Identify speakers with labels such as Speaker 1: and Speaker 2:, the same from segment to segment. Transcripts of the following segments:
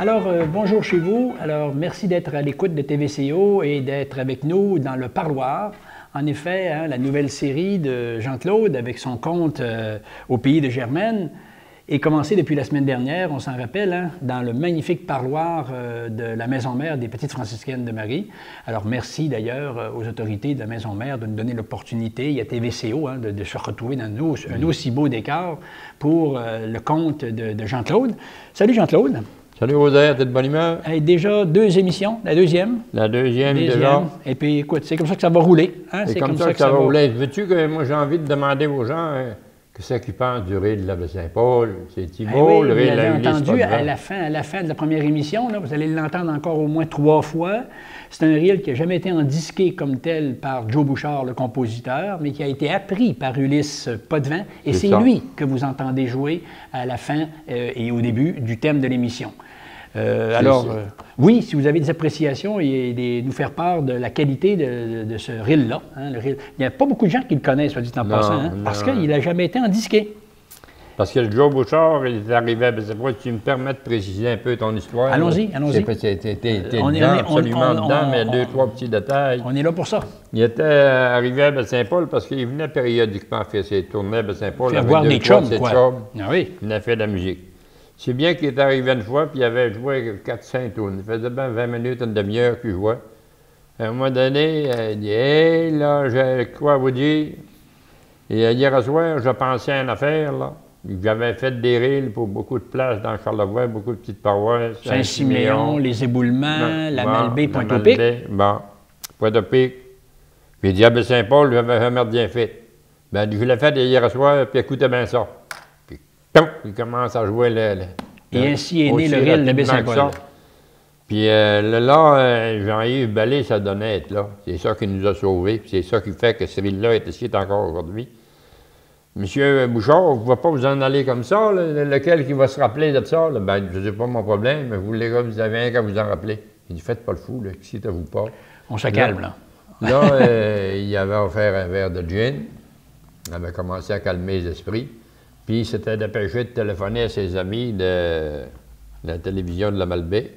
Speaker 1: Alors, bonjour chez vous. Alors, merci d'être à l'écoute de TVCO et d'être avec nous dans le parloir. En effet, hein, la nouvelle série de Jean-Claude avec son conte au pays de Germaine est commencée depuis la semaine dernière, on s'en rappelle, hein, dans le magnifique parloir de la Maison Mère des Petites Franciscaines de Marie. Alors, merci d'ailleurs aux autorités de la Maison Mère de nous donner l'opportunité, il y a TVCO, hein, de se retrouver dans un aussi beau décor pour le conte de Jean-Claude. Salut Jean-Claude.
Speaker 2: Salut Rosaire, t'es de bonne humeur?
Speaker 1: Hey, déjà 2 émissions, la deuxième.
Speaker 2: La deuxième déjà.
Speaker 1: Et puis écoute, c'est comme ça que ça va rouler. Hein?
Speaker 2: C'est comme ça que ça va rouler. Veux-tu que moi j'ai envie de demander aux gens que c'est qui pensent du rire de la Saint-Paul? C'est Thibault,
Speaker 1: oui,
Speaker 2: le rire de la
Speaker 1: Ulysse entendu à la fin de la première émission, là, vous allez l'entendre encore au moins 3 fois. C'est un reel qui n'a jamais été endisqué comme tel par Joe Bouchard, le compositeur, mais qui a été appris par Ulysse Potvin. Et c'est lui que vous entendez jouer à la fin et au début du thème de l'émission. Oui, si vous avez des appréciations et nous faire part de la qualité de ce reel-là. Hein, il n'y a pas beaucoup de gens qui le connaissent, soit dit en passant, hein, parce qu'il n'a jamais été endisqué.
Speaker 2: Parce que le Joe Bouchard, il est arrivé à Bézépois. Tu me permets de préciser un peu ton histoire?
Speaker 1: Allons-y, allons-y.
Speaker 2: T'es dedans, mais 2-3 petits détails.
Speaker 1: On est là pour ça.
Speaker 2: Il était arrivé à Baie-Saint-Paul parce qu'il venait périodiquement faire ses tournées à Baie-Saint-Paul.
Speaker 1: Faire voir des chums, quoi.
Speaker 2: Ah oui. Il venait faire de la musique. C'est bien qu'il est arrivé une fois, puis il avait joué 4-5 tours. Il faisait bien 20 minutes, une demi-heure qu'il jouait. À un moment donné, il dit « Hey, là, j'ai quoi vous dire? » Et hier soir, je pensais à une affaire, là. J'avais fait des reels pour beaucoup de places dans Charlevoix, beaucoup de petites paroisses.
Speaker 1: Saint-Siméon, les Éboulements, la Malbaie, Pointe-au-Pic.
Speaker 2: Bon, Pointe-au-Pic. Puis il dit « Ah, ben Saint-Paul, j'avais jamais rien fait. » Ben, je l'ai fait hier soir, puis écoutez bien ça. Il commence à jouer
Speaker 1: et ainsi est né le reel de Baie-Saint-Paul.
Speaker 2: Puis là, Jean-Yves Ballé, ça donnait être là. C'est ça qui nous a sauvés. Puis c'est ça qui fait que ce reel-là est ici encore aujourd'hui. Monsieur Bouchard, vous ne pouvez pas vous en aller comme ça, là, lequel qui va se rappeler de ça? Là? Ben, je ne sais pas mon problème, mais vous voulez comme vous avez un qu'à vous en rappeler. Il dit, faites pas le fou, là, excitez-vous pas.
Speaker 1: On se calme, là.
Speaker 2: Là, il avait offert un verre de gin. Il avait commencé à calmer les esprits. Puis il s'était dépêché de téléphoner à ses amis de la télévision de la Malbaie.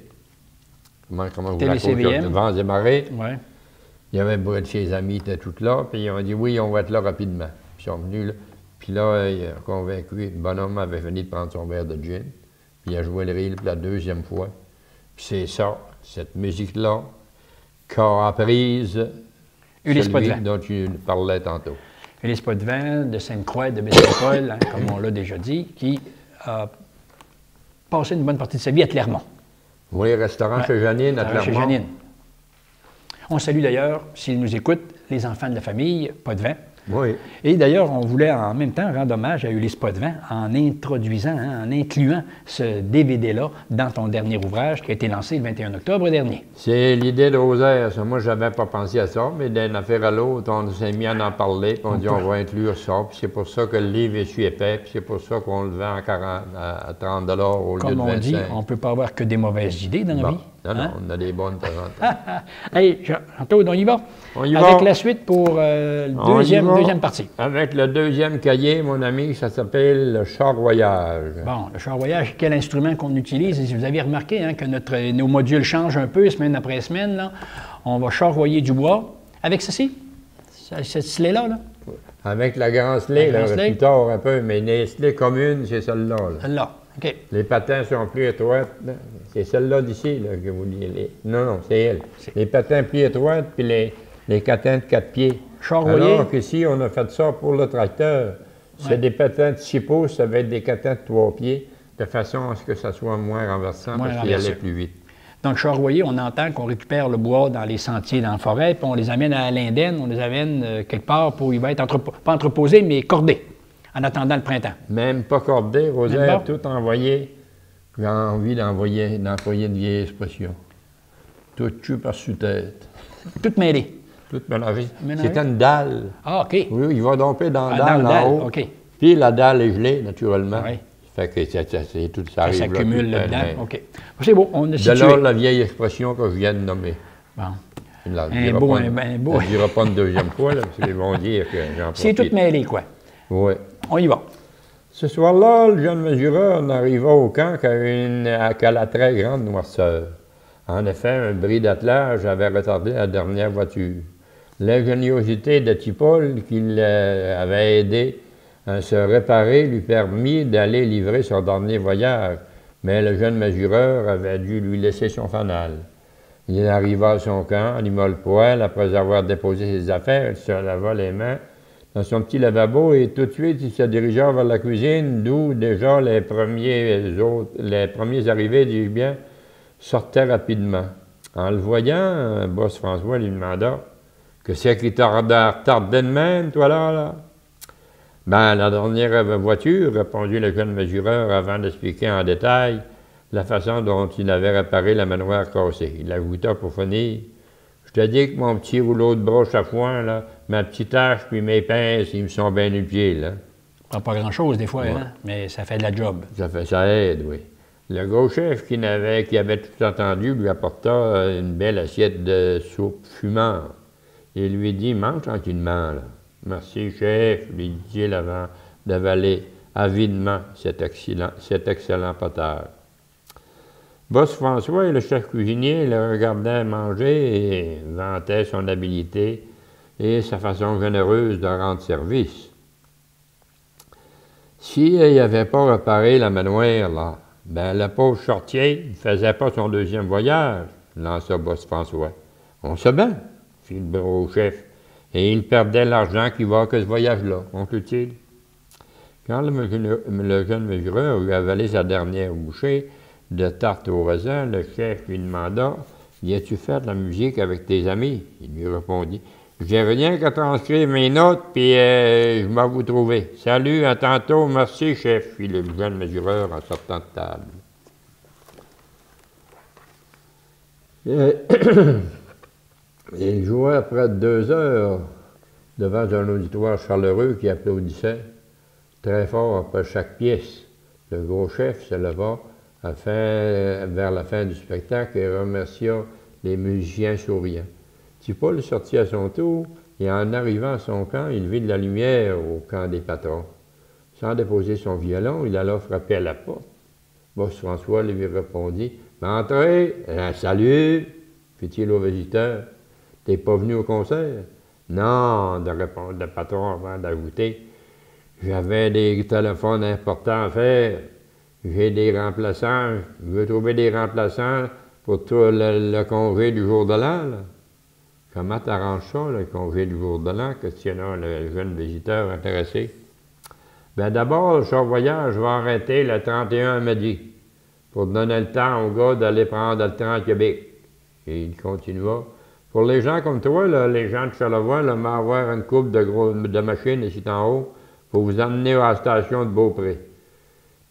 Speaker 2: Comment vous
Speaker 1: Télé-CVM.
Speaker 2: Vents et marées.
Speaker 1: Ouais.
Speaker 2: Il y avait beaucoup de ses amis, ils étaient tous là. Puis ils ont dit oui, on va être là rapidement. Puis ils sont venus là. Puis là, il a convaincu, le bonhomme avait fini de prendre son verre de gin. Puis il a joué le reel pour la 2e fois. Puis c'est ça, cette musique-là, qu'a apprise
Speaker 1: Ulysse
Speaker 2: celui
Speaker 1: Potvin.
Speaker 2: dont tu parlais tantôt.
Speaker 1: Ulysse Potvin, de Sainte-Croix, de Baie-Saint-Paul, hein, comme on l'a déjà dit, qui a passé une bonne partie de sa vie à Clermont.
Speaker 2: Oui, restaurant chez Janine à Clermont.
Speaker 1: Chez Janine. On salue d'ailleurs, s'ils nous écoutent, les enfants de la famille Potvin.
Speaker 2: Oui.
Speaker 1: Et d'ailleurs, on voulait en même temps rendre hommage à Ulysse Potvin en introduisant, hein, en incluant ce DVD-là dans ton dernier ouvrage qui a été lancé le 21 octobre dernier.
Speaker 2: C'est l'idée de Rosaire, ça. Moi, je n'avais pas pensé à ça, mais d'une affaire à l'autre, on s'est mis à en parler, puis on dit on va inclure ça, puis c'est pour ça que le livre est si épais, puis c'est pour ça qu'on le vend à 30 au lieu de 25.
Speaker 1: Comme on dit, on ne peut pas avoir que des mauvaises idées dans la vie.
Speaker 2: Non, non, on a des bonnes de temps en temps.
Speaker 1: Hey, Jean-Claude, on y va?
Speaker 2: On y va.
Speaker 1: Avec la suite pour deuxième partie.
Speaker 2: Avec le deuxième cahier, mon ami, ça s'appelle le char-voyage.
Speaker 1: Bon, le char-voyage, quel instrument qu'on utilise? Et si vous avez remarqué hein, que nos modules changent un peu semaine après semaine, là, on va charroyer du bois avec ceci, cette slé-là. Là.
Speaker 2: Avec la grande slé, là, plus tard un peu, mais les slés communes, c'est celle-là.
Speaker 1: Celle-là, OK.
Speaker 2: Les patins sont plus étroites. C'est celle-là d'ici là, que vous dites. Non, non, c'est elle. Les patins plus étroites, puis les patins de 4 pieds.
Speaker 1: Charroyer.
Speaker 2: Alors qu'ici, on a fait ça pour le tracteur. C'est des patins de 6 pouces, ça va être des patins de 3 pieds, de façon à ce que ça soit moins renversant, parce qu'il allait plus vite.
Speaker 1: Donc, charroyer, on entend qu'on récupère le bois dans les sentiers, dans la forêt, puis on les amène à l'Indenne, on les amène quelque part pour il va être pas entreposé, mais cordé, en attendant le printemps.
Speaker 2: Même pas cordé, Rosaire, tout envoyé. J'ai envie d'employer une vieille expression. Tout tue par sous-tête.
Speaker 1: Tout mêlé.
Speaker 2: Tout mélangé. C'était une dalle.
Speaker 1: Ah, OK.
Speaker 2: Oui, il va domper dans la dalle en haut.
Speaker 1: OK.
Speaker 2: Puis la dalle est gelée, naturellement.
Speaker 1: Oui.
Speaker 2: Fait que tout ça arrive.
Speaker 1: Ça s'accumule là-dedans. OK. C'est beau, on a situé.
Speaker 2: De là, la vieille expression que je viens de nommer.
Speaker 1: Bon.
Speaker 2: Un beau. Je ne dirai pas une deuxième fois, là, parce qu'ils vont dire que j'en profite.
Speaker 1: C'est tout mêlé, quoi.
Speaker 2: Oui.
Speaker 1: On y va.
Speaker 2: Ce soir-là, le jeune mesureur n'arriva au camp qu'à la très grande noirceur. En effet, un bris d'attelage avait retardé la dernière voiture. L'ingéniosité de Tipol, qui l'avait aidé à se réparer, lui permit d'aller livrer son dernier voyage, mais le jeune mesureur avait dû lui laisser son fanal. Il arriva à son camp, alluma le poêle, après avoir déposé ses affaires, il se lava les mains dans son petit lavabo et tout de suite il se dirigea vers la cuisine, d'où déjà les premiers arrivés, dis-je bien, sortaient rapidement. En le voyant, Boss François lui demanda « Que c'est qui t'a retardé de même, toi là? » « Ben, la dernière voiture, » répondit le jeune mesureur avant d'expliquer en détail la façon dont il avait réparé la manoire cassée. Il ajouta pour finir « Je te dis que mon petit rouleau de broche à foin, là, ma petite hache puis mes pinces, ils me sont bien utiles. Là. »
Speaker 1: Pas grand-chose des fois, ouais. Hein? Mais ça fait de la job.
Speaker 2: Ça aide, oui. Le gros chef qui avait tout entendu lui apporta une belle assiette de soupe fumante. Il lui dit « Mange tranquillement, là. »« Merci, chef, » lui dit-il avant d'avaler avidement cet excellent potage. Boss François et le chef cuisinier le regardaient manger et vantaient son habileté et sa façon généreuse de rendre service. S'il n'avait pas réparé la manoire, là, ben le pauvre charretier ne faisait pas son deuxième voyage, lança Boss François. On sait bien, fit le bureau chef, et il perdait l'argent qui va que ce voyage-là, conclut-il. Quand le jeune mesureur eut avalé sa dernière bouchée de tarte au raisin, le chef lui demanda « Viens-tu faire de la musique avec tes amis? » Il lui répondit « J'ai rien qu'à transcrire mes notes, puis je vais vous trouver. Salut, à tantôt, merci, chef, fit le jeune mesureur en sortant de table. Il jouait près de 2 heures devant un auditoire chaleureux qui applaudissait très fort après chaque pièce. Le gros chef se leva vers la fin du spectacle et remercia les musiciens souriants. Tipol sortit à son tour et en arrivant à son camp, il vit de la lumière au camp des patrons. Sans déposer son violon, il alla frapper à la porte. Boss François lui répondit « Entrez, salut !» fit-il au visiteur. « T'es pas venu au concert? »« Non, » de répondre le patron avant d'ajouter. « J'avais des téléphones importants à faire. J'ai des remplaçants. Je veux trouver des remplaçants pour tout le congé du jour de l'an. Comment t'arranges ça, le congé du jour de l'an? » questionna le jeune visiteur intéressé. « Bien d'abord, le voyage va arrêter le 31 midi pour donner le temps aux gars d'aller prendre le train à Québec. » Et il continua. Pour les gens comme toi, là, les gens de Charlevoix, là, m'avoir une couple de machines ici en haut pour vous emmener à la station de Beaupré.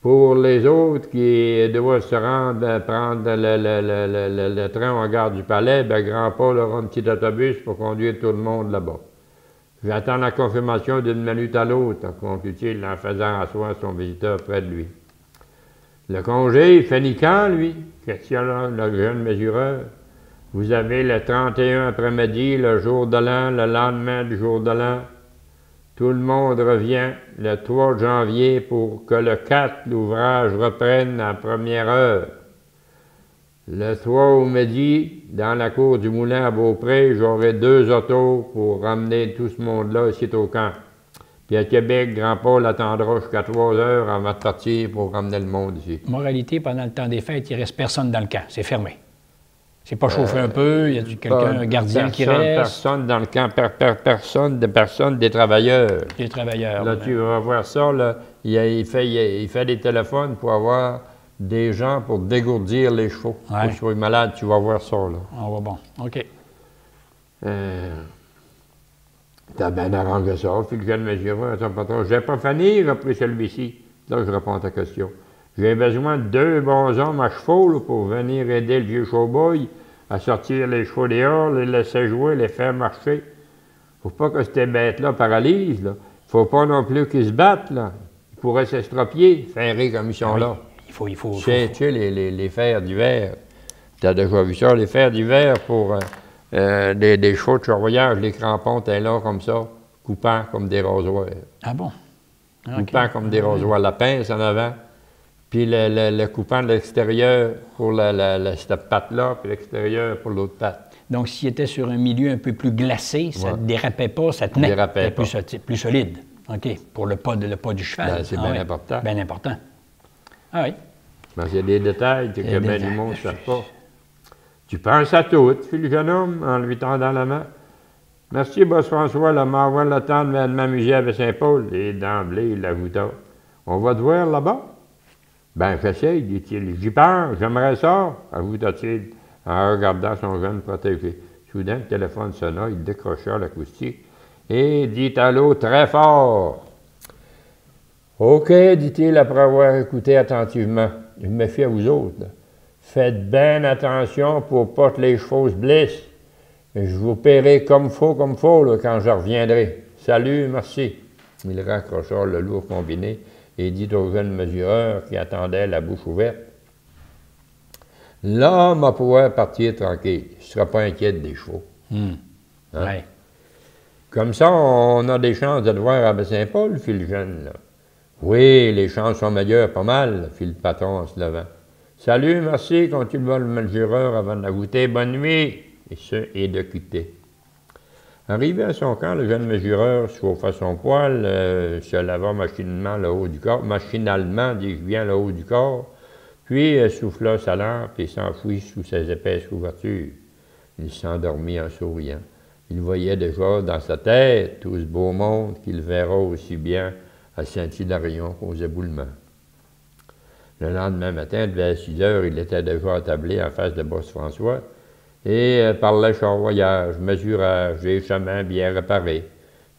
Speaker 2: Pour les autres qui doivent se rendre, prendre le train en gare du Palais, bien, Grand-Paul aura un petit autobus pour conduire tout le monde là-bas. J'attends la confirmation d'une minute à l'autre, conclut-il en faisant asseoir son visiteur près de lui. Le congé, il finit quand, lui? Questionna le jeune mesureur. Vous avez le 31 après-midi, le jour de l'an, le lendemain du jour de l'an. Tout le monde revient le 3 janvier pour que le 4, l'ouvrage reprenne à première heure. Le 3 au midi, dans la cour du moulin à Beaupré, j'aurai 2 autos pour ramener tout ce monde-là ici au camp. Puis à Québec, Grand-Paul attendra jusqu'à 3 heures avant de partir pour ramener le monde ici.
Speaker 1: Moralité, pendant le temps des fêtes, il ne reste personne dans le camp. C'est fermé. C'est pas chauffé un peu? Y a quelqu'un, un gardien qui reste?
Speaker 2: Personne dans le camp, personne, des travailleurs.
Speaker 1: Des travailleurs.
Speaker 2: Là, tu vas voir ça, là, il fait des téléphones pour avoir des gens pour dégourdir les chevaux.
Speaker 1: Ouais.
Speaker 2: Pour que tu sois malade, tu vas voir ça, là.
Speaker 1: Ah, ouais, bon, OK.
Speaker 2: T'as bien arrangé ça, fit le jeune mesureur à son patron. J'ai pas fini, reprit celui-ci. Là, je réponds à ta question. J'ai besoin de 2 bons hommes à chevaux là, pour venir aider le vieux showboy à sortir les chevaux dehors, les laisser jouer, les faire marcher. Faut pas que ces bêtes-là paralysent. Là. Faut pas non plus qu'ils se battent. Là. Ils pourraient s'estropier, ferrés comme ils sont là.
Speaker 1: Il faut.
Speaker 2: Tu sais, les fers d'hiver. Tu as déjà vu ça, les fers d'hiver pour des chevaux de charriage, les crampons étaient là comme ça, coupants comme des rasoirs.
Speaker 1: Ah bon?
Speaker 2: coupant comme des rasoirs à la pince en avant, puis le coupant de l'extérieur pour cette patte-là, puis l'extérieur pour l'autre patte.
Speaker 1: Donc, s'il était sur un milieu un peu plus glacé, ça ne dérapait pas, ça tenait.
Speaker 2: Dérapait pas.
Speaker 1: Plus solide. OK. Pour le pas du cheval.
Speaker 2: Ben, c'est bien important.
Speaker 1: Bien important. Ah oui.
Speaker 2: Ben, il y a des détails que bien du monde ne savent pas. Tu penses à tout, fit le jeune homme en lui tendant la main. Merci, boss François, de m'avoir le temps de m'amuser avec Saint-Paul. Et d'emblée, il ajouta. On va te voir là-bas? Ben, j'essaye, dit-il. J'y pense, j'aimerais ça, ajouta-t-il, en regardant son jeune protégé. Soudain, le téléphone sonna, il décrocha l'acoustique et dit à l'autre très fort. OK, dit-il après avoir écouté attentivement. Je me fie à vous autres. Là. Faites bien attention pour pas que les chevaux se blessent. Je vous paierai comme faut, là, quand je reviendrai. Salut, merci. Il raccrocha le lourd combiné et dit au jeune mesureur qui attendait la bouche ouverte. Là, on va pouvoir partir tranquille. Je ne serai pas inquiète des chevaux.
Speaker 1: Hein? Ouais.
Speaker 2: Comme ça, on a des chances de te voir à Saint-Paul, fit le jeune. Là. Oui, les chances sont meilleures, pas mal, fit le patron en se levant. Salut, merci, continua le mesureur avant de la goûter. Bonne nuit, et de quitter. Arrivé à son camp, le jeune mesureur chauffa son poil, se lava machinalement le haut du corps, dis-je bien le haut du corps, puis souffla sa lampe et s'enfuit sous ses épaisses couvertures. Il s'endormit en souriant. Il voyait déjà dans sa tête tout ce beau monde qu'il verra aussi bien à Saint-Hilarion qu'aux éboulements. Le lendemain matin, vers 6 heures, il était déjà attablé en face de Boss François et parlait charroyage, mesurage et chemin bien réparé.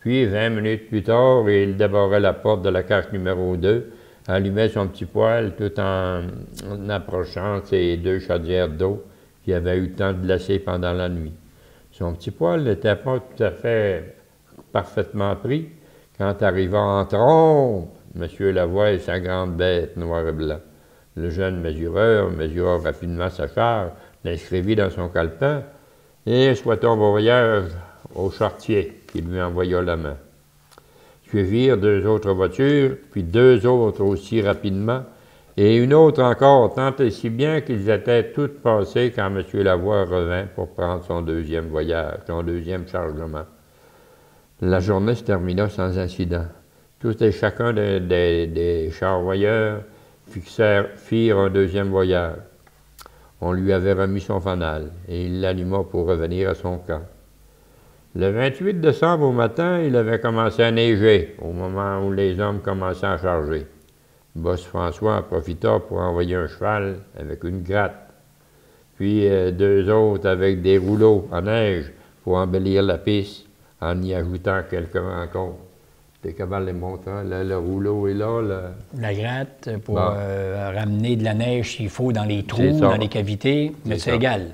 Speaker 2: Puis, 20 minutes plus tard, il débarrait la porte de la cage numéro 2, allumait son petit poêle tout en approchant ses 2 chaudières d'eau qui avaient eu le temps de glacer pendant la nuit. Son petit poêle n'était pas tout à fait parfaitement pris quand arriva en trompe M. Lavoie et sa grande bête noir et blanc. Le jeune mesureur mesura rapidement sa charge, l'inscrivit dans son calepin et souhaitant bon voyage au charretier qui lui envoya la main. Suivirent 2 autres voitures, puis 2 autres aussi rapidement, et une autre encore, tant et si bien qu'ils étaient toutes passées quand M. Lavoie revint pour prendre son 2e voyage, son 2e chargement. La journée se termina sans incident. Tous et chacun des charvoyeurs firent un 2e voyage. On lui avait remis son fanal, et il l'alluma pour revenir à son camp. Le 28 décembre au matin, il avait commencé à neiger, au moment où les hommes commençaient à charger. Boss François en profita pour envoyer un cheval avec une gratte, puis 2 autres avec des rouleaux en neige pour embellir la piste, en y ajoutant quelques rencontres. T'es capable de les montrer, le rouleau est là.
Speaker 1: La gratte pour ramener de la neige s'il faut dans les trous, dans les cavités, mais c'est égal.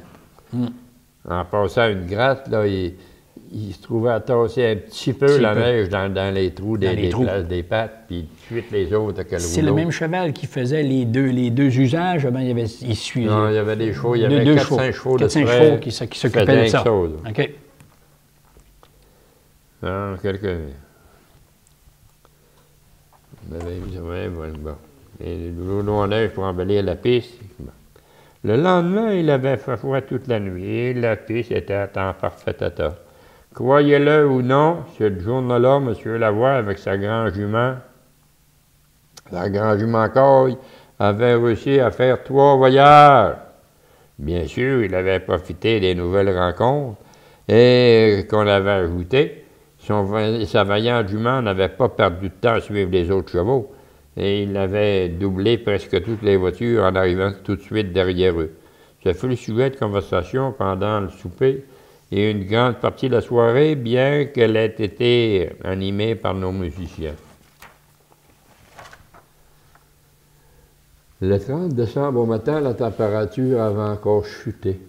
Speaker 2: En passant une gratte, là, il se trouvait à tasser un petit peu la neige dans les trous des places des pattes, puis tout de suite les autres avec le rouleau.
Speaker 1: C'est le même cheval qui faisait les deux usages, ben, il suivait.
Speaker 2: Non, il y avait des chevaux, il y avait 4-5 chevaux de
Speaker 1: chevaux qui s'occupaient de ça. OK.
Speaker 2: Non, quelques... Bon. Et le rouleau en neige pour embellir la piste. Bon. Le lendemain, il avait fait froid toute la nuit et la piste était en parfait état. Croyez-le ou non, cette journée-là, M. Lavoie, avec sa grand-jument Caille, avait réussi à faire 3 voyages. Bien sûr, il avait profité des nouvelles rencontres et qu'on avait ajoutées. Sa vaillante jument n'avait pas perdu de temps à suivre les autres chevaux, et il avait doublé presque toutes les voitures en arrivant tout de suite derrière eux. Ce fut le sujet de conversation pendant le souper et une grande partie de la soirée, bien qu'elle ait été animée par nos musiciens. Le 30 décembre au matin, la température avait encore chuté.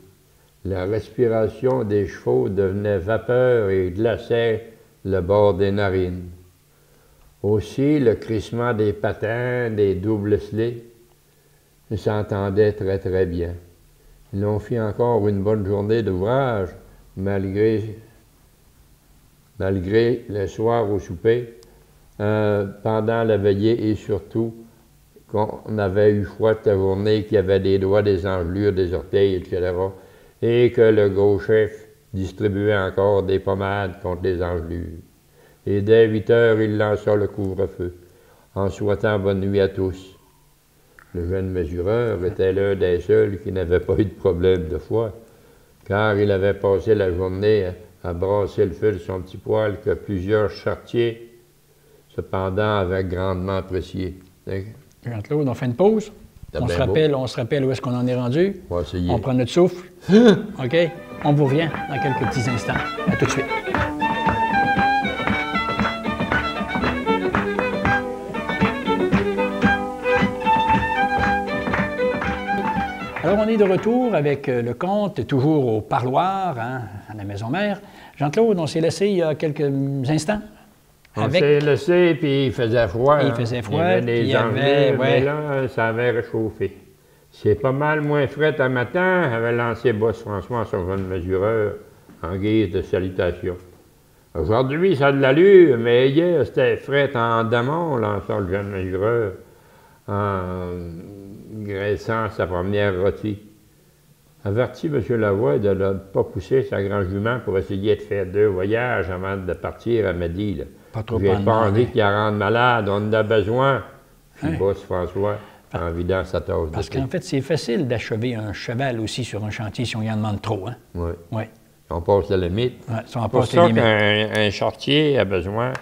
Speaker 2: La respiration des chevaux devenait vapeur et glaçait le bord des narines. Aussi, le crissement des patins, des doubles slés, s'entendait très très bien. Ils ont fait encore une bonne journée d'ouvrage, malgré le soir au souper, pendant la veillée et surtout qu'on avait eu froid toute la journée, qu'il y avait des doigts, des engelures, des orteils, etc. Et que le gros chef distribuait encore des pommades contre les engelures. Et dès 8 heures, il lança le couvre-feu, en souhaitant bonne nuit à tous. Le jeune mesureur était l'un des seuls qui n'avait pas eu de problème de foie, car il avait passé la journée à brasser le feu de son petit poêle que plusieurs charretiers, cependant, avaient grandement apprécié.
Speaker 1: Jean-Claude, on fait une pause. On se rappelle où est-ce qu'on en est rendu.
Speaker 2: On va essayer.
Speaker 1: On prend notre souffle. OK? On vous revient dans quelques petits instants. À tout de suite. Alors, on est de retour avec le comte, toujours au parloir, hein, à la maison mère. Jean-Claude, on s'est laissé il y a quelques instants.
Speaker 2: On s'est laissé, puis il faisait froid.
Speaker 1: Il faisait froid,
Speaker 2: il y avait des engelures, mais là, ça avait réchauffé. C'est pas mal moins frais un matin, avait lancé Boss François, son jeune mesureur, en guise de salutation. Aujourd'hui, ça a de l'allure, mais hier, c'était frais en damon, lança le jeune mesureur, en graissant sa première rôtie. Avertit M. Lavoie de ne pas pousser sa grand-jument pour essayer de faire 2 voyages avant de partir à midi. J'ai pas envie qu'il la rende malade, on en a besoin. Puis Boss François, en vidant sa tasse.
Speaker 1: Parce qu'en fait, c'est facile d'achever un cheval aussi sur un chantier si on y en demande trop. Hein?
Speaker 2: Oui.
Speaker 1: Ouais.
Speaker 2: On passe la limite.
Speaker 1: Ouais, si on
Speaker 2: c'est pour ça qu'un charretier a besoin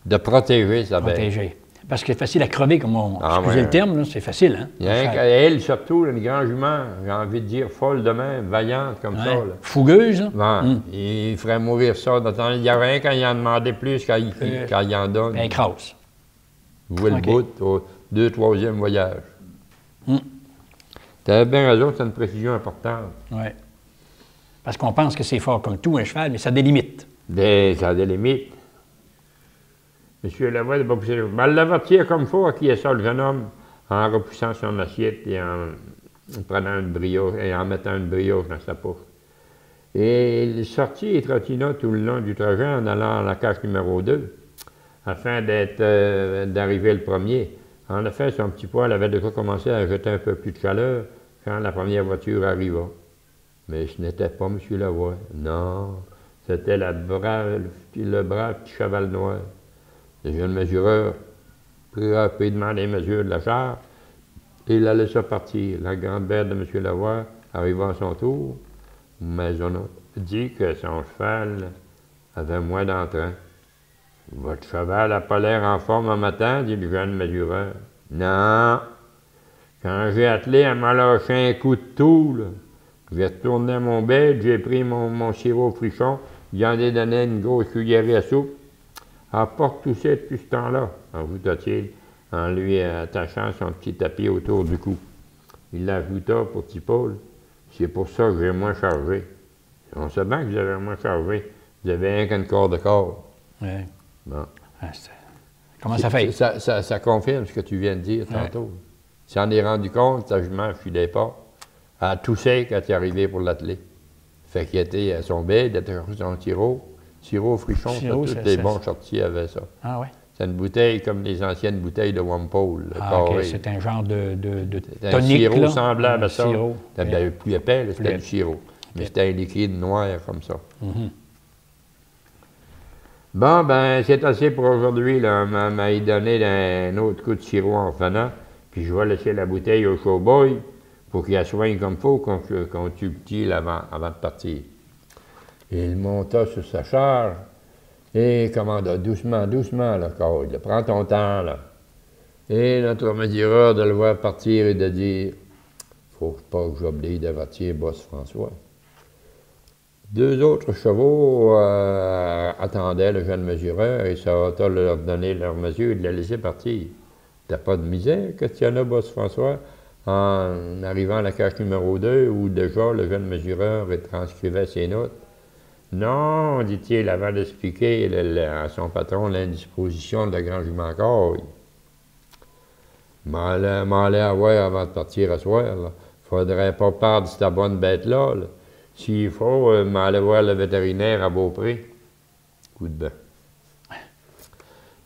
Speaker 2: de protéger sa bête.
Speaker 1: Protéger. Parce que c'est facile à crever, comme on... excusez le terme, c'est facile, hein?
Speaker 2: Il y a elle, surtout, une grande jument, j'ai envie de dire folle de même, vaillante comme ça. Là.
Speaker 1: Fougueuse.
Speaker 2: Il ferait mourir ça. Il y a rien quand il en demandait plus, quand il en donne.
Speaker 1: Elle écrase.
Speaker 2: Vous le bout au 2e, 3e voyage. Tu avais bien raison, c'est une précision importante.
Speaker 1: Oui. Parce qu'on pense que c'est fort comme tout, un cheval, mais ça a des limites.
Speaker 2: Ça a des limites. Monsieur Lavoie n'a pas poussé. Elle l'avertit comme faut à qui est ça, le jeune homme, en repoussant son assiette et en prenant une brioche et en mettant une brioche dans sa poche. Et il sortit et trottina tout le long du trajet en allant à la cage numéro 2, afin d'arriver le premier. En effet, son petit poêle avait déjà commencé à jeter un peu plus de chaleur quand la première voiture arriva. Mais ce n'était pas M. Lavoie. Non, c'était le brave petit cheval noir. Le jeune mesureur prit rapidement les mesures de la char et la laissa partir. La grand-mère de M. Lavoie arriva à son tour, mais on a dit que son cheval avait moins d'entrain. « Votre cheval n'a pas l'air en forme un matin, dit le jeune mesureur. « Non. Quand j'ai attelé, elle m'a lâché un coup de toux. J'ai retourné à mon bête, j'ai pris mon sirop frichon, j'en ai donné une grosse cuillerée à soupe. Elle n'a pas retoussé depuis ce temps-là, ajouta-t-il, en lui attachant son petit tapis autour du cou. Il ajouta pour petit Paul, « C'est pour ça que j'ai moins chargé. » On sait bien que vous avez moins chargé. Vous avez rien qu'un quart de corps.
Speaker 1: Oui.
Speaker 2: Bon.
Speaker 1: Comment ça fait?
Speaker 2: Ça confirme ce que tu viens de dire tantôt. Il s'en est rendu compte, sa jument ne filait pas. Elle a toussé quand il est arrivé pour l'atteler. Fait qu'il était à son bête, il était chercher son sirop frichon, tous les bons charretiers avaient ça.
Speaker 1: Ah oui?
Speaker 2: C'est une bouteille comme les anciennes bouteilles de Wampole.
Speaker 1: OK, c'est un genre de tonique,
Speaker 2: un sirop semblable à ça.
Speaker 1: C'était
Speaker 2: plus épais, c'était du sirop. Mais c'était un liquide noir comme ça. Bon, ben, c'est assez pour aujourd'hui. Là. M'a donné un autre coup de sirop en revenant, puis je vais laisser la bouteille au showboy pour qu'il la soigne comme il faut, qu'on tue le petit avant de partir. Il monta sur sa charge et commanda doucement, là, Claude, prends ton temps, là. Et notre mesureur de le voir partir et de dire « Faut pas que j'oublie d'avertir Boss François. » 2 autres chevaux attendaient le jeune mesureur et ça hâta de leur donner leur mesure et de les laisser partir. T'as pas de misère, questionna Boss François, en arrivant à la cage numéro 2 où déjà le jeune mesureur transcrivait ses notes. Non, dit-il avant d'expliquer à son patron l'indisposition de la grande jument Caille. M'en aller avoir avant de partir à soir. Faudrait pas perdre cette bonne bête-là. Là. S'il faut, m'aller voir le vétérinaire à Beaupré. Coup de bain.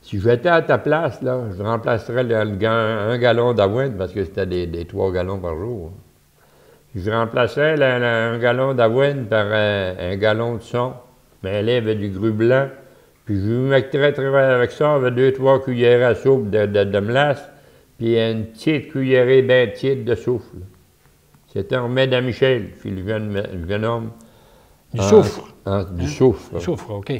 Speaker 2: Si j'étais à ta place, là, je remplacerais un gallon d'avoine, parce que c'était des 3 gallons par jour. Je remplaçais un gallon d'avoine par un gallon de son, mais là, il y avait du gru blanc. Puis je mettrais avec ça, avec 2-3 cuillères à soupe de melasse, puis une petite cuillerée bien petite de souffle. C'était un remède à Michel, puis le jeune homme.
Speaker 1: Du soufre.
Speaker 2: Du soufre.
Speaker 1: Du soufre, OK.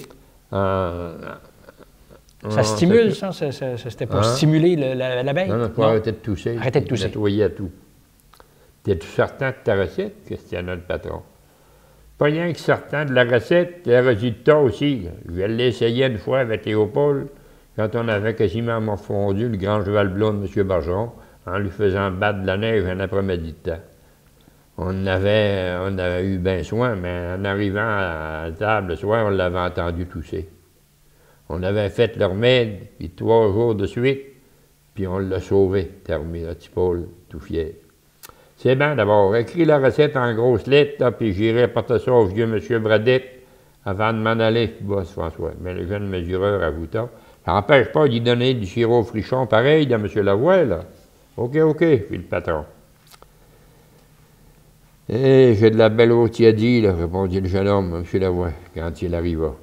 Speaker 2: Ça
Speaker 1: stimule, ça? C'était pour stimuler l'abeille?
Speaker 2: Non, pour arrêter de tousser.
Speaker 1: Arrêter de tousser.
Speaker 2: Nettoyer à tout. T'es-tu certain de ta recette? Questionna le patron. Pas rien que certain de la recette, les résultats aussi. Je l'ai essayé une fois avec Léopold, quand on avait quasiment morfondu le grand cheval blond de M. Bergeron, en lui faisant battre de la neige un après-midi de temps. On avait eu bien soin, mais en arrivant à la table le soir, on l'avait entendu tousser. On avait fait le remède, puis 3 jours de suite, puis on l'a sauvé, terminé le petit Paul, tout fier. C'est bien d'abord, écris la recette en grosses lettres, puis j'irai porter ça au vieux M. Bradette avant de m'en aller, boss François. Mais le jeune mesureur ajouta, ça n'empêche pas d'y donner du sirop frichon pareil à M. Lavoie, là. OK, fit le patron. Eh, j'ai de la belle eau tiédie, là, répondit le jeune homme, M. Lavoie, quand il arriva.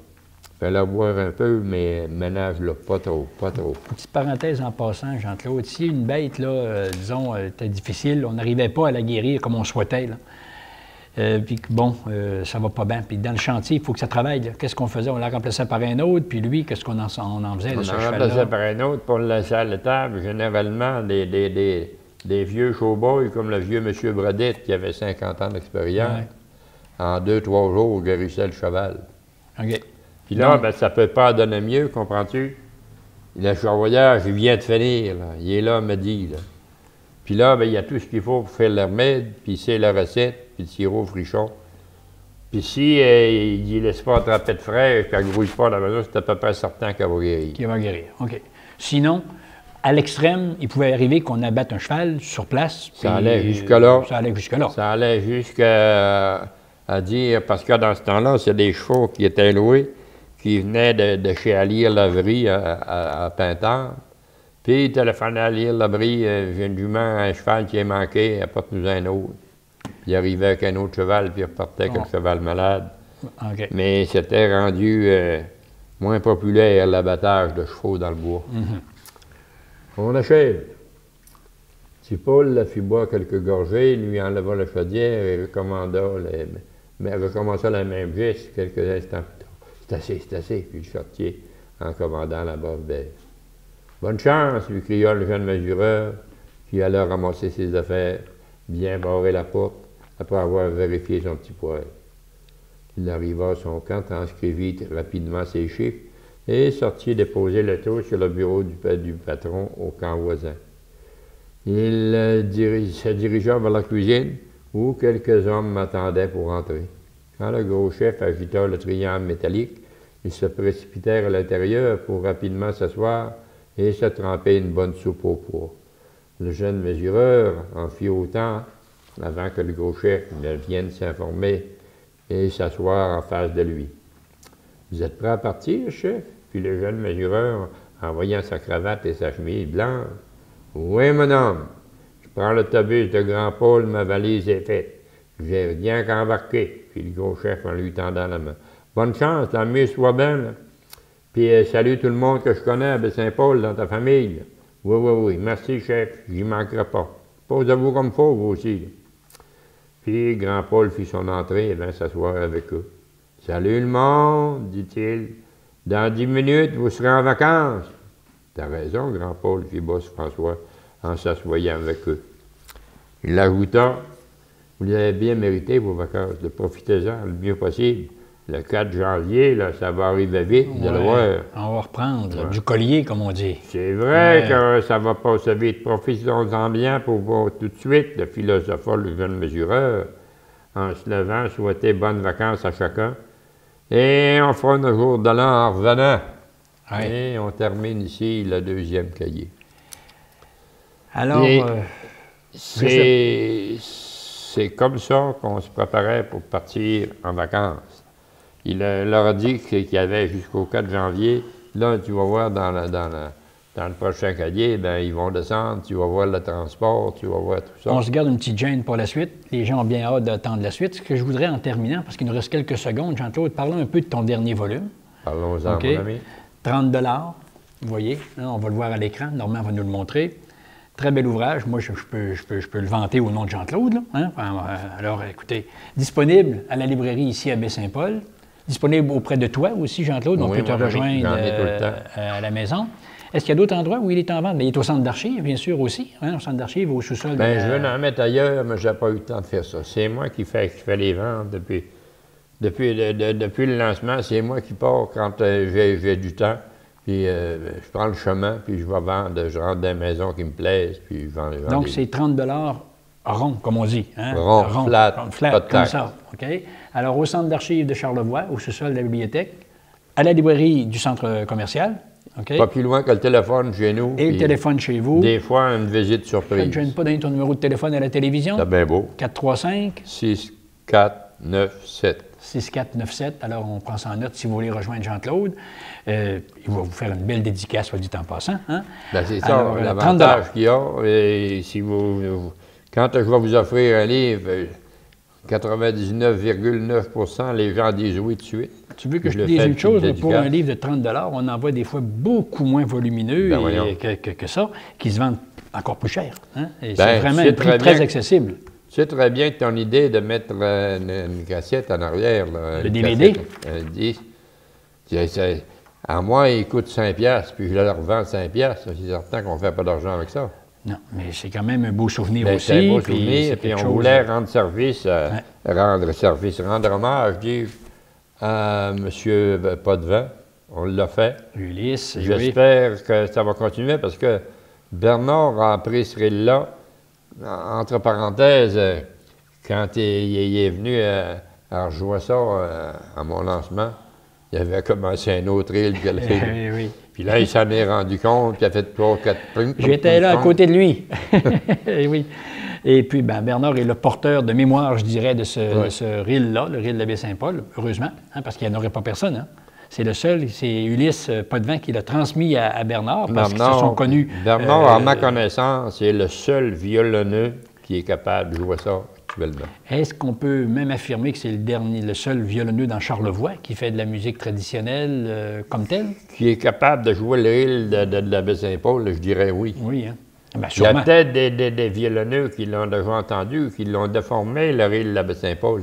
Speaker 2: Fais-la boire un peu, mais ménage-la pas trop.
Speaker 1: Petite parenthèse en passant, Jean-Claude, si une bête, là, disons, était difficile, on n'arrivait pas à la guérir comme on souhaitait, là. Puis bon, ça va pas bien. Puis dans le chantier, il faut que ça travaille. Qu'est-ce qu'on faisait? On la remplaçait par un autre, puis lui, qu'est-ce qu'on en faisait de ce cheval-là? On la remplaçait
Speaker 2: par un autre pour le laisser à l'étable. Généralement, des vieux showboys comme le vieux M. Bradette, qui avait 50 ans d'expérience, en 2-3 jours, guérissait le cheval.
Speaker 1: OK.
Speaker 2: Puis là, ben, ça ne peut pas donner mieux, comprends-tu? Le charvoyage, il vient de finir, là. Il est là, me dit, là. Puis là, ben, il y a tout ce qu'il faut pour faire le remède, puis c'est la recette, puis le sirop frichon. Puis si il ne laisse pas attraper de fraîche, puis elle ne grouille pas dans la maison, c'est à peu près certain qu'elle va guérir.
Speaker 1: Qu'il va guérir, OK. Sinon, à l'extrême, il pouvait arriver qu'on abatte un cheval sur place.
Speaker 2: Ça allait jusque-là.
Speaker 1: Ça allait jusque-là.
Speaker 2: Ça allait jusqu'à dire, parce que dans ce temps-là, c'est des chevaux qui étaient loués, qui venait de chez Alire-Lavry à Pintard. Puis il téléphonait à Alire-Lavry, j'ai une jument, un cheval qui est manqué, apporte-nous un autre. Puis il arrivait avec un autre cheval, puis il repartait avec le cheval malade.
Speaker 1: Okay.
Speaker 2: Mais c'était rendu moins populaire, l'abattage de chevaux dans le bois. On achève. Si Paul la fit boire quelques gorgées, lui enleva la chaudière et recommença la même geste quelques instants plus tard. C'est assez, fit le charretier en commandant la bave d'air. Bonne chance, lui cria le jeune mesureur, qui alla ramasser ses affaires, bien barrer la porte, après avoir vérifié son petit poêle. Il arriva à son camp, transcrivit rapidement ses chiffres et sortit déposer le tout sur le bureau du patron au camp voisin. Il se dirigea vers la cuisine, où quelques hommes m'attendaient pour entrer. Quand le gros chef agita le triangle métallique, ils se précipitèrent à l'intérieur pour rapidement s'asseoir et se tremper une bonne soupe au pois. Le jeune mesureur en fit autant avant que le gros chef ne vienne s'informer et s'asseoir en face de lui. « Vous êtes prêt à partir, chef? » Puis le jeune mesureur, en voyant sa cravate et sa chemise blanche. « Oui, mon homme. Je prends l'autobus de Grand Paul, ma valise est faite. J'ai rien qu'à embarquer. » Puis le gros chef en lui tendant la main. « Bonne chance, amuse-toi bien, là. Puis salut tout le monde que je connais à Baie-Saint-Paul dans ta famille. Là. Oui, merci, chef, j'y manquerai pas. Posez-vous comme faut, vous aussi. Là. » Puis Grand Paul fit son entrée et vint s'asseoir avec eux. « Salut le monde, dit-il. Dans 10 minutes, vous serez en vacances. »« T'as raison, Grand Paul, fit boss François, en s'assoyant avec eux. Il ajouta, « Vous avez bien mérité vos vacances, de profitez-en le mieux possible. Le 4 janvier, là, ça va arriver vite, vous allez voir. »
Speaker 1: On va reprendre du collier, comme on dit.
Speaker 2: C'est vrai que ça va passer vite. Profitons-en bien pour voir tout de suite, le philosopha, le jeune mesureur, en se levant, souhaitait bonnes vacances à chacun. Et on fera un jour de l'an en revenant. Et on termine ici le 2e cahier.
Speaker 1: Alors,
Speaker 2: c'est comme ça qu'on se préparait pour partir en vacances. Il leur a dit qu'il y avait jusqu'au 4 janvier là, tu vas voir dans le prochain cahier, ben, ils vont descendre, tu vas voir le transport, tu vas voir tout ça.
Speaker 1: On se garde une petite gêne pour la suite. Les gens ont bien hâte d'attendre la suite. Ce que je voudrais en terminant, parce qu'il nous reste quelques secondes, Jean-Claude, parlons un peu de ton dernier volume.
Speaker 2: Parlons-en,
Speaker 1: OK.
Speaker 2: mon ami.
Speaker 1: 30 $, vous voyez, hein, on va le voir à l'écran. Normand va nous le montrer. Très bel ouvrage. Moi, je peux le vanter au nom de Jean-Claude. Hein? Alors, écoutez, disponible à la librairie ici à Baie-Saint-Paul. Disponible auprès de toi aussi, Jean-Claude. On
Speaker 2: Oui,
Speaker 1: peut te
Speaker 2: mon ami,
Speaker 1: rejoindre
Speaker 2: j'en ai tout le temps.
Speaker 1: à la maison. Est-ce qu'il y a d'autres endroits où il est en vente? Bien, il est au centre d'archives, bien sûr, aussi. Hein, au centre d'archives, au sous-sol.
Speaker 2: Bien, je veux en mettre ailleurs, mais je n'ai pas eu le temps de faire ça. C'est moi qui fais les ventes depuis le lancement. C'est moi qui pars quand j'ai du temps. Puis je prends le chemin, puis je vais vendre. Je rentre dans des maisons qui me plaisent, puis je vends.
Speaker 1: Donc, c'est 30 $ rond, comme on dit. Hein?
Speaker 2: Rond, flat, pas de
Speaker 1: comme
Speaker 2: taxe.
Speaker 1: ça. OK? Alors, au centre d'archives de Charlevoix, au sous-sol de la bibliothèque, à la librairie du centre commercial. OK?
Speaker 2: Pas plus loin que le téléphone chez nous.
Speaker 1: Et le
Speaker 2: puis
Speaker 1: téléphone chez vous.
Speaker 2: Des fois, une visite
Speaker 1: Ça ne
Speaker 2: surprise.
Speaker 1: te gêne pas donner ton numéro de téléphone à la télévision?
Speaker 2: C'est bien beau.
Speaker 1: 435
Speaker 2: 6, 4, 9, 7.
Speaker 1: 6497. Alors, on prend ça en note si vous voulez rejoindre Jean-Claude. Il va vous faire une belle dédicace, soit dit en passant. Hein?
Speaker 2: Ben, c'est ça,
Speaker 1: Alors, 30
Speaker 2: l'avantage qu'il y a. Et si quand je vais vous offrir un livre, 99,9 les gens disent oui tout de suite.
Speaker 1: Tu veux que je te
Speaker 2: le
Speaker 1: dise
Speaker 2: fais
Speaker 1: une chose?
Speaker 2: petite
Speaker 1: Pour un
Speaker 2: dédicace.
Speaker 1: livre de 30 on en voit des fois beaucoup moins volumineux
Speaker 2: Ben, voyons.
Speaker 1: que ça, qui se vendent encore plus cher. Hein? Et
Speaker 2: Ben,
Speaker 1: c'est vraiment
Speaker 2: c'est
Speaker 1: un prix
Speaker 2: très
Speaker 1: très
Speaker 2: bien.
Speaker 1: accessible.
Speaker 2: Tu sais très bien que ton idée de mettre une cassette en arrière, là,
Speaker 1: Le
Speaker 2: une
Speaker 1: DVD?
Speaker 2: cassette, un disque, à moi, il coûte 5 $, puis je le revends 5 $. C'est certain qu'on ne fait pas d'argent avec ça.
Speaker 1: Non, mais c'est quand même un beau souvenir
Speaker 2: Ben,
Speaker 1: aussi.
Speaker 2: c'est un beau
Speaker 1: puis
Speaker 2: souvenir,
Speaker 1: c'est
Speaker 2: puis
Speaker 1: quelque
Speaker 2: on
Speaker 1: chose-
Speaker 2: voulait rendre service, rendre hommage, à M. Potvin. On l'a fait.
Speaker 1: Ulysse, oui.
Speaker 2: J'espère que ça va continuer parce que Bernard a pris ce rôle-là. Entre parenthèses, quand il est venu à rejouer ça à mon lancement, il avait commencé un autre reel.
Speaker 1: Oui, oui.
Speaker 2: Puis là, il s'en est rendu compte, puis il a fait 3 ou 4 primes.
Speaker 1: J'étais là à côté de lui. Eh oui. Et puis, ben, Bernard est le porteur de mémoire, je dirais, de ce reel-là, le reel de la Baie-Saint-Paul, heureusement, hein, parce qu'il n'y en aurait pas personne. Hein. C'est le seul, c'est Ulysse Potvin qui l'a transmis à Bernard, parce qu'ils se sont connus.
Speaker 2: Bernard, à ma connaissance, est le seul violonneux qui est capable de jouer ça actuellement.
Speaker 1: Est-ce qu'on peut même affirmer que c'est le seul violonneux dans Charlevoix qui fait de la musique traditionnelle comme telle?
Speaker 2: Qui est capable de jouer le reel de la Baie-Saint-Paul, je dirais oui.
Speaker 1: Oui, hein? Ben,
Speaker 2: Il y a
Speaker 1: sûrement.
Speaker 2: peut-être des violonneux qui l'ont déjà entendu, qui l'ont déformé, le reel de la Baie-Saint-Paul.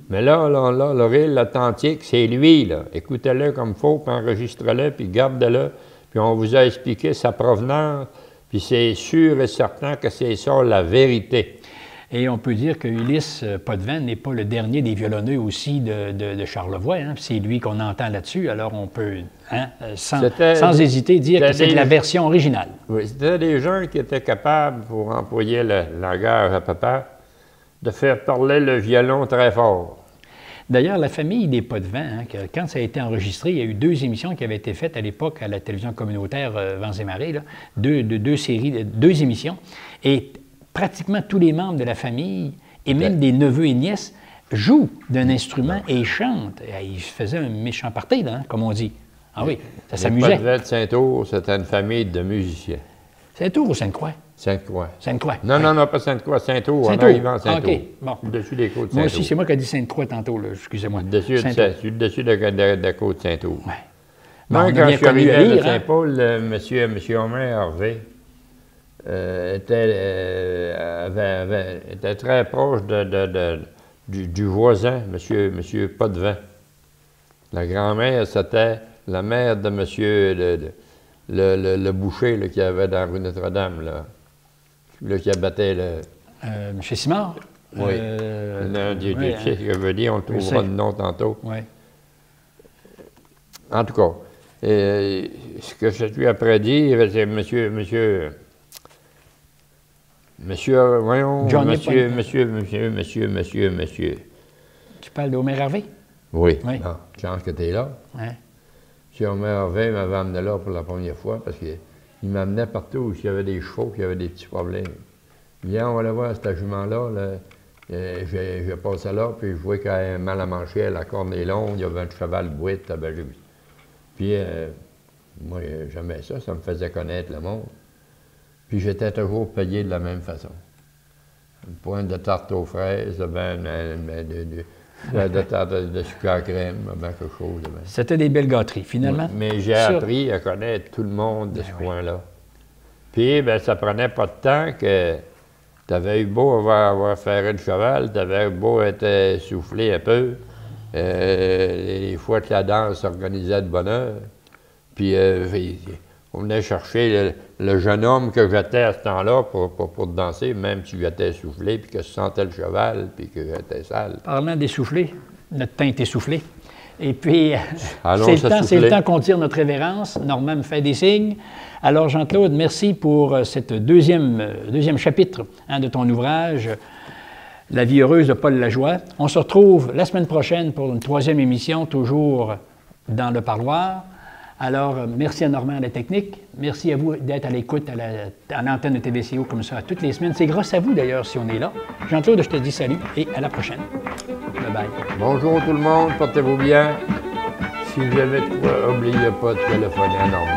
Speaker 2: Mais là, le reel authentique, c'est lui, là. Écoutez-le comme il faut, puis enregistrez-le, puis gardez-le. Puis on vous a expliqué sa provenance, puis c'est sûr et certain que c'est ça la vérité.
Speaker 1: Et on peut dire que Ulysse Potvin n'est pas le dernier des violonneux aussi de Charlevoix. Hein? C'est lui qu'on entend là-dessus. Alors on peut, hein, sans hésiter, dire que c'est la version originale.
Speaker 2: Oui, c'était des gens qui étaient capables, pour employer le langage à papa, de faire parler le violon très fort.
Speaker 1: D'ailleurs, la famille des Potvin, hein, quand ça a été enregistré, il y a eu 2 émissions qui avaient été faites à l'époque à la télévision communautaire Vents et Marées, là, deux séries, 2 émissions. Et pratiquement tous les membres de la famille, et même des neveux et nièces, jouent d'un instrument et chantent. Et ils faisaient un méchant party, là, hein, comme on dit. Ah oui, ça s'amusait.
Speaker 2: Les Potvin de Saint-Ours, c'était une famille de musiciens.
Speaker 1: Saint-Ours ou Sainte-Croix?
Speaker 2: Sainte-Croix.
Speaker 1: Sainte-Croix.
Speaker 2: Non,
Speaker 1: oui.
Speaker 2: non, pas Sainte-Croix, Saint-Ours, en
Speaker 1: Saint-Ours.
Speaker 2: arrivant à Saint-Ours.
Speaker 1: OK, bon.
Speaker 2: Dessus des côtes de
Speaker 1: Moi
Speaker 2: Saint-Ours.
Speaker 1: aussi, c'est moi qui ai dit Sainte-Croix tantôt, là, excusez-moi.
Speaker 2: Dessus de la côte de Saint-Ours.
Speaker 1: Ouais.
Speaker 2: Moi,
Speaker 1: Bon, on a
Speaker 2: quand
Speaker 1: bien
Speaker 2: je suis
Speaker 1: connu
Speaker 2: arrivé
Speaker 1: à
Speaker 2: à
Speaker 1: lire, hein?
Speaker 2: Saint-Paul, monsieur Homer Harvey était très proche du voisin, monsieur Potvin. La grand-mère, c'était la mère de monsieur le boucher là, qu'il y avait dans la rue Notre-Dame, là qui abattait le...
Speaker 1: Chez Simard?
Speaker 2: Oui. Je veux dire, on le trouvera le nom tantôt.
Speaker 1: Oui.
Speaker 2: En tout cas, ce que je suis après dire, c'est monsieur, voyons,
Speaker 1: Johnny
Speaker 2: monsieur.
Speaker 1: Tu parles d'Homer Harvey?
Speaker 2: Oui.
Speaker 1: Oui.
Speaker 2: Non, chance que tu es là.
Speaker 1: Ouais.
Speaker 2: Monsieur Homer Harvey m'avait amené là pour la première fois parce qu'il m'amenait partout où il y avait des chevaux, qui avaient des petits problèmes. Viens, on va aller voir cette jument-là. Là. J'ai passé là, puis je voyais qu'elle avait mal à manger, la corne est longue, il y avait un cheval boite. Puis Moi, j'aimais ça, ça me faisait connaître le monde. Puis j'étais toujours payé de la même façon. Une pointe de tarte aux fraises, de tarte de sucre à crème, ben quelque chose. Ben.
Speaker 1: C'était des belles gâteries, finalement.
Speaker 2: Mais j'ai appris à connaître tout le monde de ce coin-là. Puis, ben, ça prenait pas de temps que tu avais eu beau avoir ferré le cheval, tu avais beau être essoufflé un peu. Les fois que la danse s'organisait de bonne heure. Puis, on venait chercher le jeune homme que j'étais à ce temps-là pour danser, même si j'étais essoufflé, puis que je sentais le cheval, puis que j'étais sale.
Speaker 1: Parlant d'essoufflé, notre teint est essoufflé. Et puis,
Speaker 2: c'est
Speaker 1: le temps qu'on tire notre révérence. Normand me fait des signes. Alors, Jean-Claude, merci pour cette deuxième chapitre de ton ouvrage, La vie heureuse de Paul Lajoie. On se retrouve la semaine prochaine pour une 3e émission, toujours dans le parloir. Alors, merci à Normand à la technique. Merci à vous d'être à l'écoute à l'antenne de TVCO comme ça toutes les semaines. C'est grâce à vous, d'ailleurs, si on est là. Jean-Claude, je te dis salut et à la prochaine. Bye-bye.
Speaker 2: Bonjour tout le monde, portez-vous bien. Si vous avez de quoi, n'oubliez pas de téléphoner à Normand.